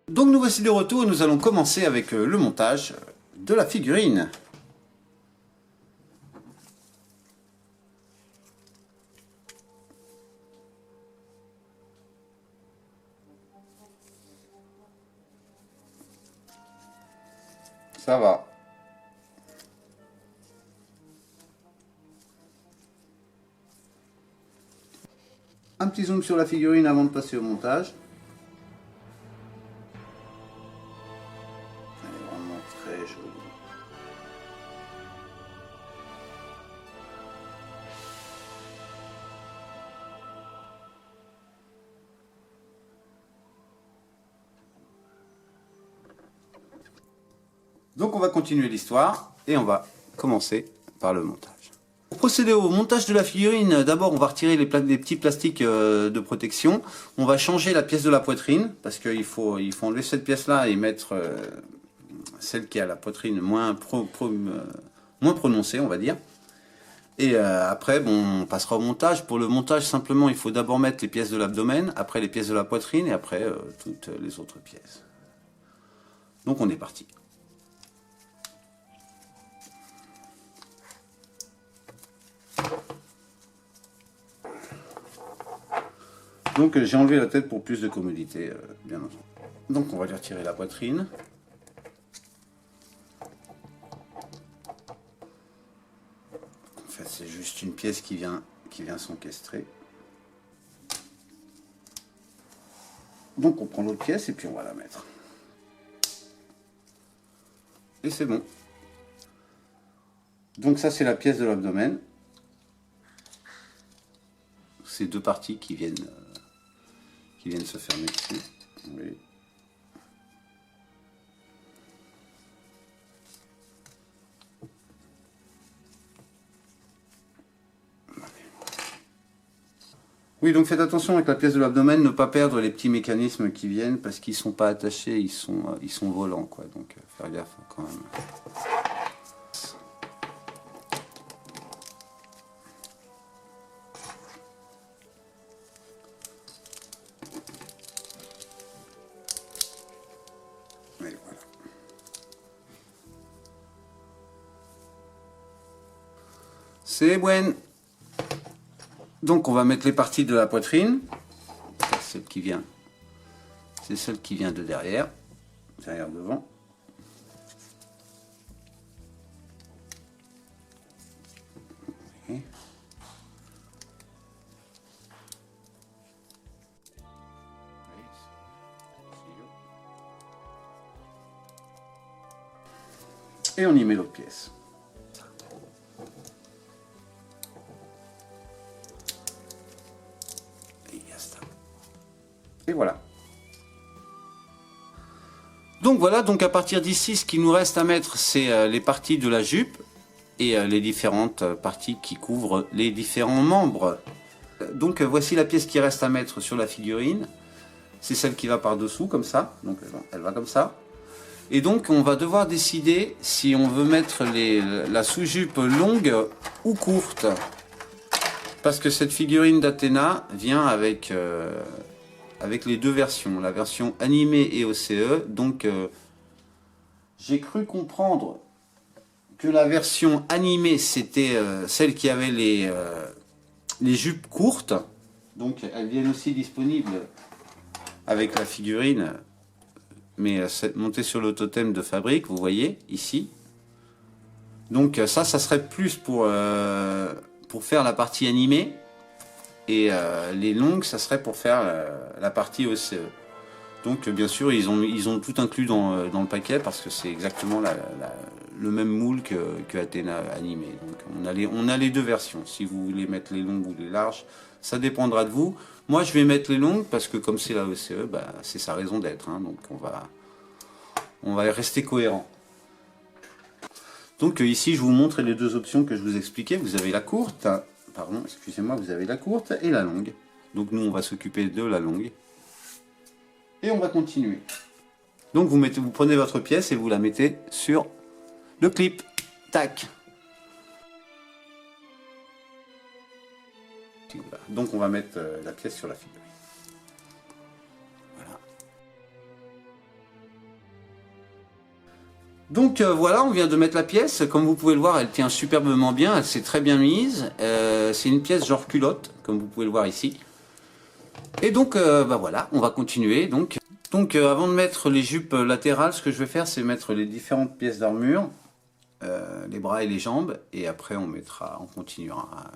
Donc nous voici de retour et nous allons commencer avec le montage de la figurine. Ça va. Un petit zoom sur la figurine avant de passer au montage. Elle est vraiment très jolie. Donc on va continuer l'histoire et on va commencer par le montage. Pour procéder au montage de la figurine, d'abord on va retirer les petits plastiques de protection. On va changer la pièce de la poitrine parce qu'il faut enlever cette pièce là et mettre celle qui a la poitrine moins prononcée, on va dire. Et après, bon, on passera au montage. Pour le montage, simplement, il faut d'abord mettre les pièces de l'abdomen, après les pièces de la poitrine et après toutes les autres pièces. Donc on est parti. Donc j'ai enlevé la tête pour plus de commodité, bien entendu. Donc on va lui retirer la poitrine. En fait c'est juste une pièce qui vient s'encastrer. Donc on prend l'autre pièce et puis on va la mettre. Et c'est bon. Donc ça c'est la pièce de l'abdomen. Ces deux parties qui viennent se fermer dessus. Oui. Oui, donc faites attention avec la pièce de l'abdomen, ne pas perdre les petits mécanismes qui viennent parce qu'ils sont pas attachés, ils sont volants quoi. Donc faire gaffe quand même. Et voilà. C'est bon. Donc on va mettre les parties de la poitrine. Celle qui vient, c'est celle qui vient de derrière devant. Okay. Et on y met l'autre pièce. Et voilà. Donc voilà, donc à partir d'ici, ce qu'il nous reste à mettre, c'est les parties de la jupe et les différentes parties qui couvrent les différents membres. Donc voici la pièce qui reste à mettre sur la figurine. C'est celle qui va par-dessous, comme ça. Donc elle va comme ça. Et donc on va devoir décider si on veut mettre la sous-jupe longue ou courte. Parce que cette figurine d'Athéna vient avec les deux versions, la version animée et OCE. Donc j'ai cru comprendre que la version animée c'était celle qui avait les jupes courtes. Donc elles viennent aussi disponibles avec la figurine, mais montée sur le totem de fabrique, vous voyez ici. Donc ça serait plus pour faire la partie animée. Et les longues, ça serait pour faire la partie OCE. Donc bien sûr, ils ont tout inclus dans le paquet parce que c'est exactement le même moule que Athéna animé. Donc on a les deux versions. Si vous voulez mettre les longues ou les larges, ça dépendra de vous. Moi, je vais mettre les longues parce que comme c'est la OCE, bah, c'est sa raison d'être. Hein, donc on va rester cohérent. Donc ici, je vous montre les deux options que je vous expliquais. Vous avez la courte. Pardon, excusez-moi, vous avez la courte et la longue. Donc nous, on va s'occuper de la longue. Et on va continuer. Donc vous prenez votre pièce et vous la mettez sur le clip. Tac. Donc on va mettre la pièce sur la figurine. Voilà. Voilà, on vient de mettre la pièce. Comme vous pouvez le voir, elle tient superbement bien, elle s'est très bien mise. C'est une pièce genre culotte, comme vous pouvez le voir ici. Et donc voilà, on va continuer. Avant de mettre les jupes latérales, ce que je vais faire, c'est mettre les différentes pièces d'armure, les bras et les jambes, et après on continuera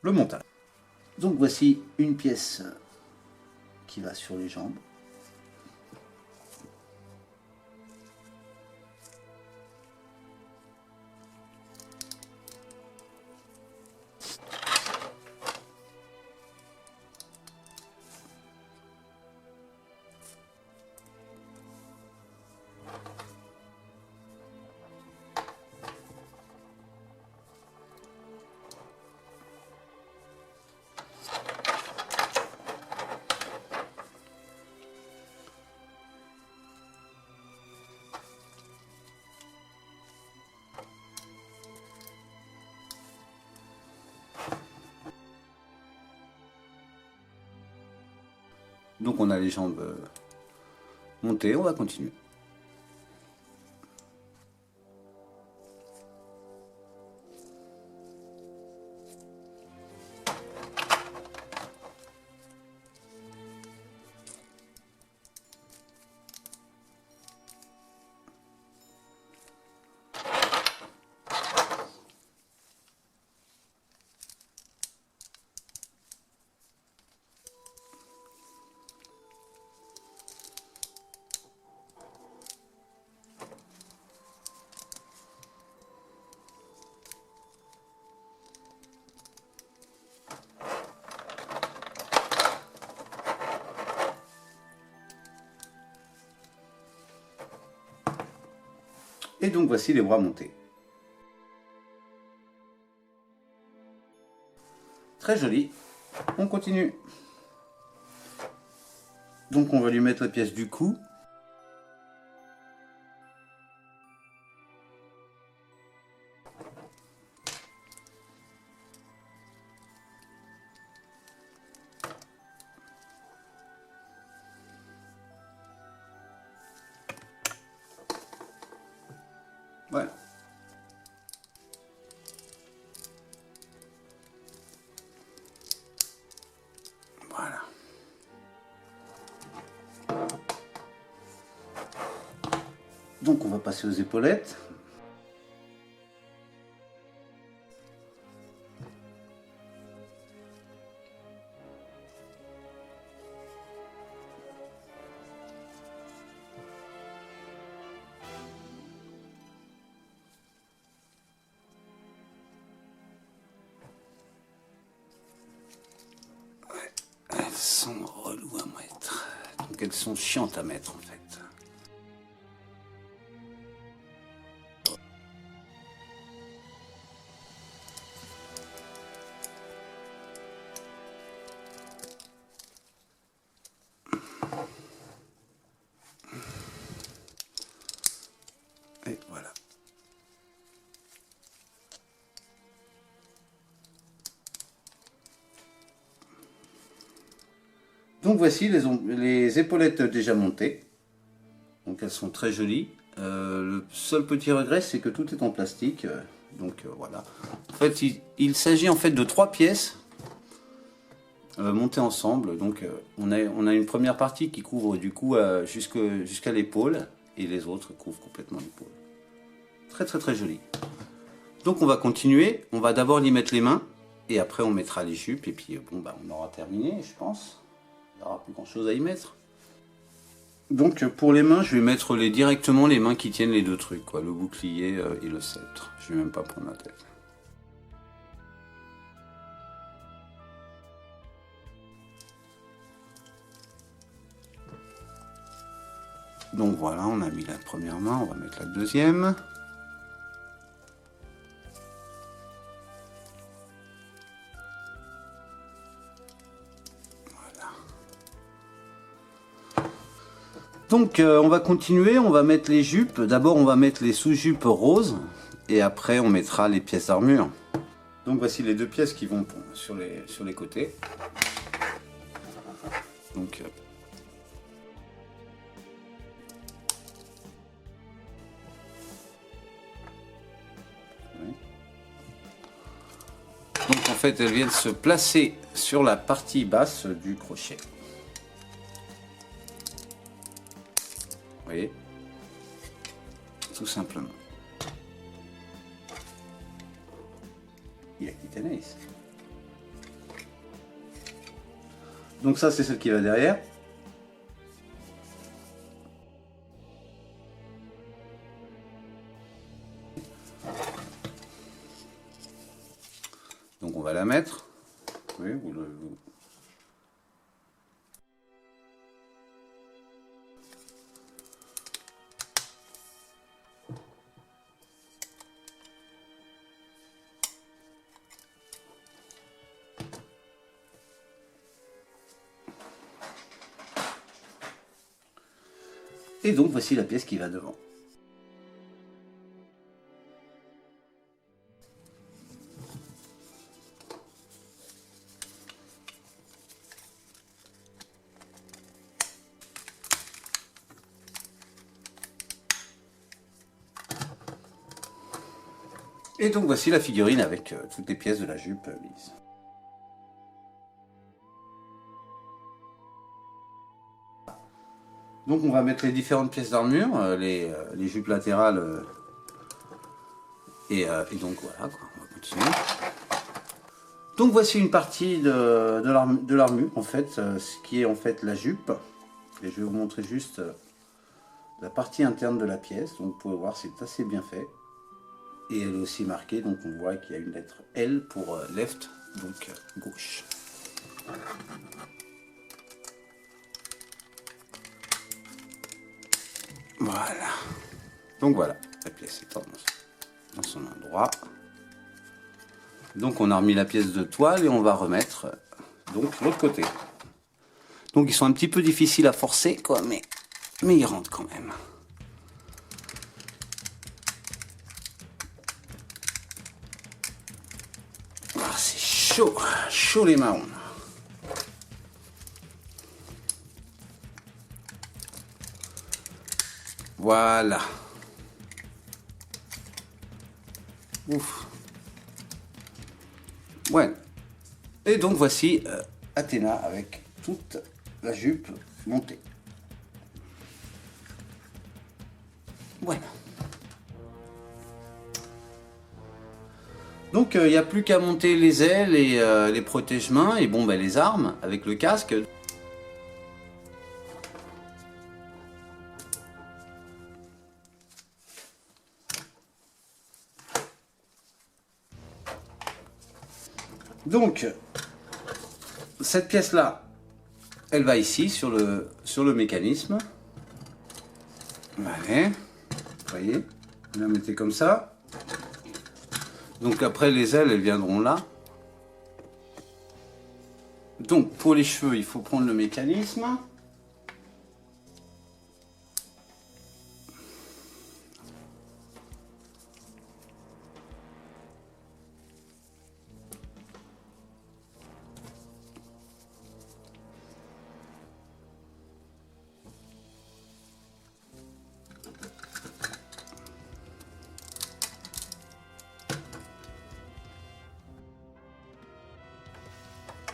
le montage. Donc voici une pièce qui va sur les jambes. Donc on a les jambes montées, on va continuer. Et donc voici les bras montés. Très joli. On continue. Donc on va lui mettre la pièce du cou. Voilà. Voilà. Donc on va passer aux épaulettes. Elles sont reloues à mettre. Donc elles sont chiantes à mettre en fait. Et voilà. Donc voici les épaulettes déjà montées. Donc elles sont très jolies. Le seul petit regret, c'est que tout est en plastique. Voilà. En fait, il s'agit en fait de 3 pièces montées ensemble. Donc on a une première partie qui couvre du cou jusqu'à l'épaule et les autres couvrent complètement l'épaule. Très très très joli. Donc on va continuer. On va d'abord y mettre les mains et après on mettra les jupes et puis bon bah on aura terminé, je pense. Il n'y aura plus grand chose à y mettre. Donc pour les mains, je vais mettre directement les mains qui tiennent les deux trucs, quoi, le bouclier et le sceptre. Je vais même pas prendre la tête. Donc voilà, on a mis la première main, on va mettre la deuxième. Donc on va continuer, on va mettre les jupes. D'abord on va mettre les sous-jupes roses et après on mettra les pièces d'armure. Donc voici les deux pièces qui vont sur les côtés. Donc fait, elles viennent se placer sur la partie basse du crochet. Vous voyez? Tout simplement. Il a quitté Naïs. Donc ça, c'est celle qui va derrière. Donc on va la mettre. Oui, et donc voici la pièce qui va devant. Et donc voici la figurine avec toutes les pièces de la jupe lisse. Donc on va mettre les différentes pièces d'armure, les jupes latérales, et donc voilà, quoi, on va continuer. Donc voici une partie de l'armure, en fait, ce qui est en fait la jupe. Et je vais vous montrer juste la partie interne de la pièce. Donc vous pouvez voir, c'est assez bien fait. Et elle est aussi marquée, donc on voit qu'il y a une lettre L pour left, donc gauche. Voilà. Donc voilà, la pièce est dans son endroit. Donc on a remis la pièce de toile et on va remettre donc l'autre côté. Donc ils sont un petit peu difficiles à forcer, quoi, mais ils rentrent quand même. Ah, c'est chaud, chaud les marrons. Voilà. Ouf. Ouais. Et donc voici Athéna avec toute la jupe montée. Voilà. Donc il n'y a plus qu'à monter les ailes et les protège-mains et bon ben les armes avec le casque. Donc cette pièce là, elle va ici sur le mécanisme. Allez, vous voyez, vous la mettez comme ça. Donc après les ailes, elles viendront là. Donc pour les cheveux, il faut prendre le mécanisme.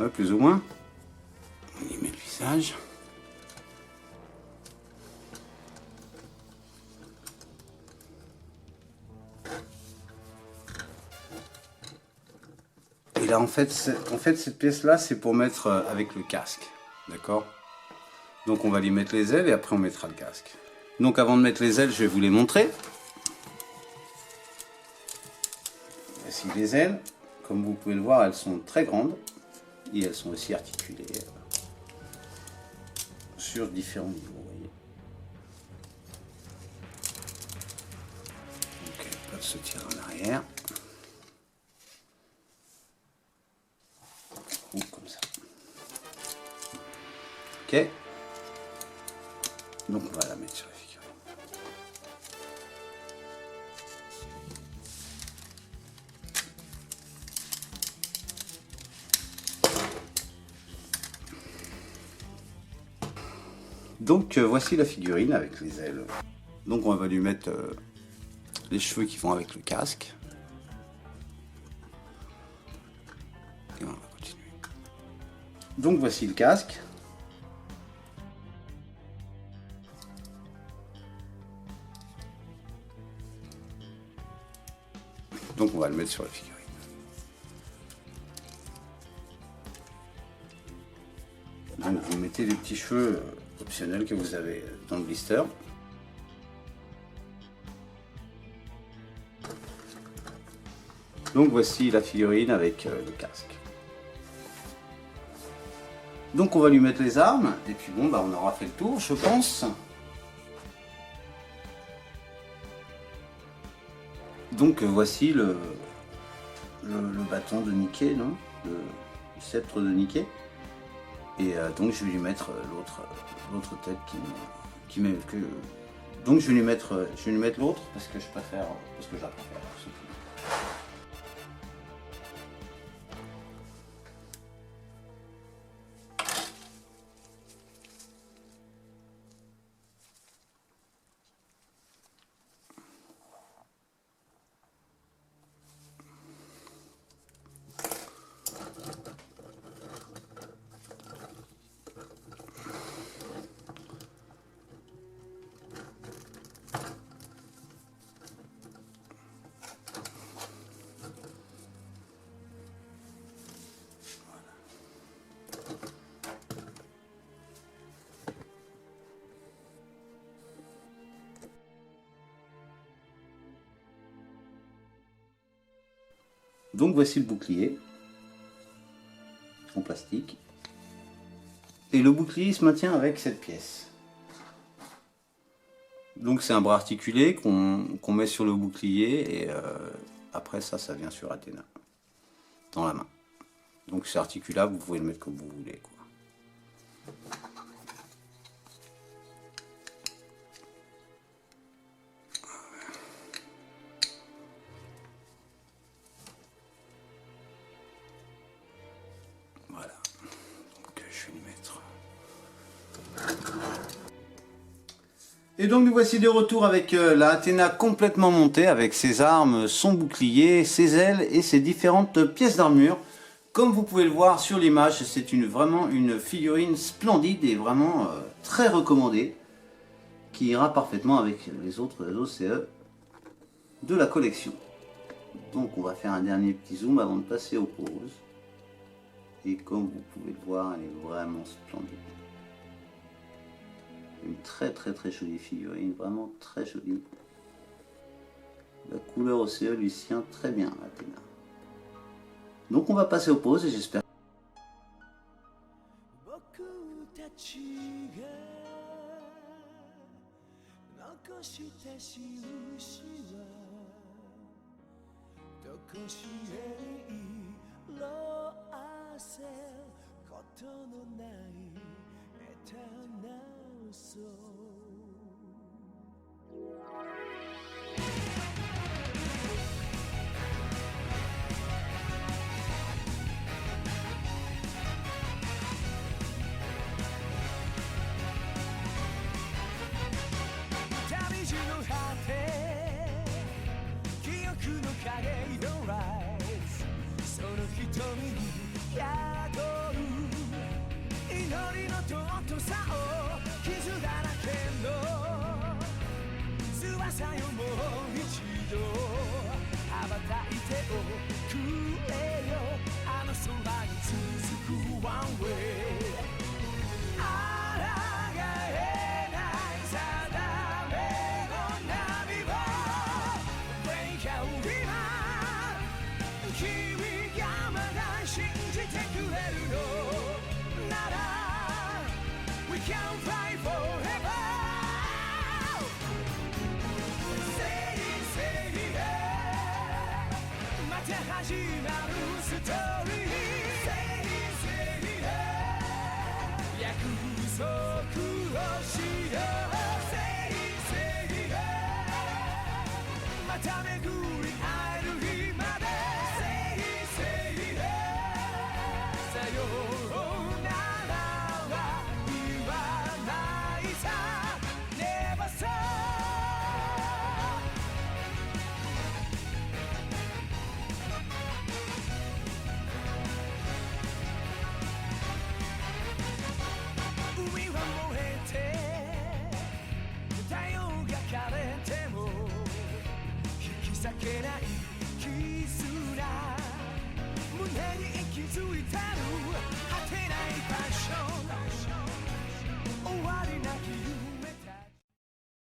Ouais, plus ou moins. On y met le visage. Et là, en fait cette pièce-là, c'est pour mettre avec le casque. D'accord? Donc, on va lui mettre les ailes et après, on mettra le casque. Donc, avant de mettre les ailes, je vais vous les montrer. Voici les ailes. Comme vous pouvez le voir, elles sont très grandes. Et elles sont aussi articulées sur différents niveaux. Vous voyez. Donc, elles peuvent se tirer en arrière. Ou comme ça. Ok. Donc on va la mettre sur la figurine. Donc voici la figurine avec les ailes. Donc on va lui mettre les cheveux qui vont avec le casque. Donc voici le casque. Donc on va le mettre sur la figurine. Donc vous mettez les petits cheveux optionnels que vous avez dans le blister. Donc voici la figurine avec le casque. Donc on va lui mettre les armes et puis bon bah on aura fait le tour je pense. Donc voici le bâton de Mickey, non, le sceptre de Mickey. Et donc je vais lui mettre l'autre tête qui m'est que. Donc je vais lui mettre l'autre parce que je la préfère. Donc voici le bouclier en plastique. Et le bouclier se maintient avec cette pièce. Donc c'est un bras articulé qu'on met sur le bouclier et après ça vient sur Athéna, dans la main. Donc c'est articulable, vous pouvez le mettre comme vous voulez, quoi. Voilà, donc je vais lui mettre. Et donc nous voici de retour avec la Athéna complètement montée, avec ses armes, son bouclier, ses ailes et ses différentes pièces d'armure. Comme vous pouvez le voir sur l'image, c'est vraiment une figurine splendide et vraiment très recommandée, qui ira parfaitement avec les autres OCE de la collection. Donc on va faire un dernier petit zoom avant de passer aux poses. Et comme vous pouvez le voir, elle est vraiment splendide. Une très jolie figurine, vraiment très jolie. La couleur OCE lui tient très bien à Athéna. Donc on va passer aux poses et j'espère.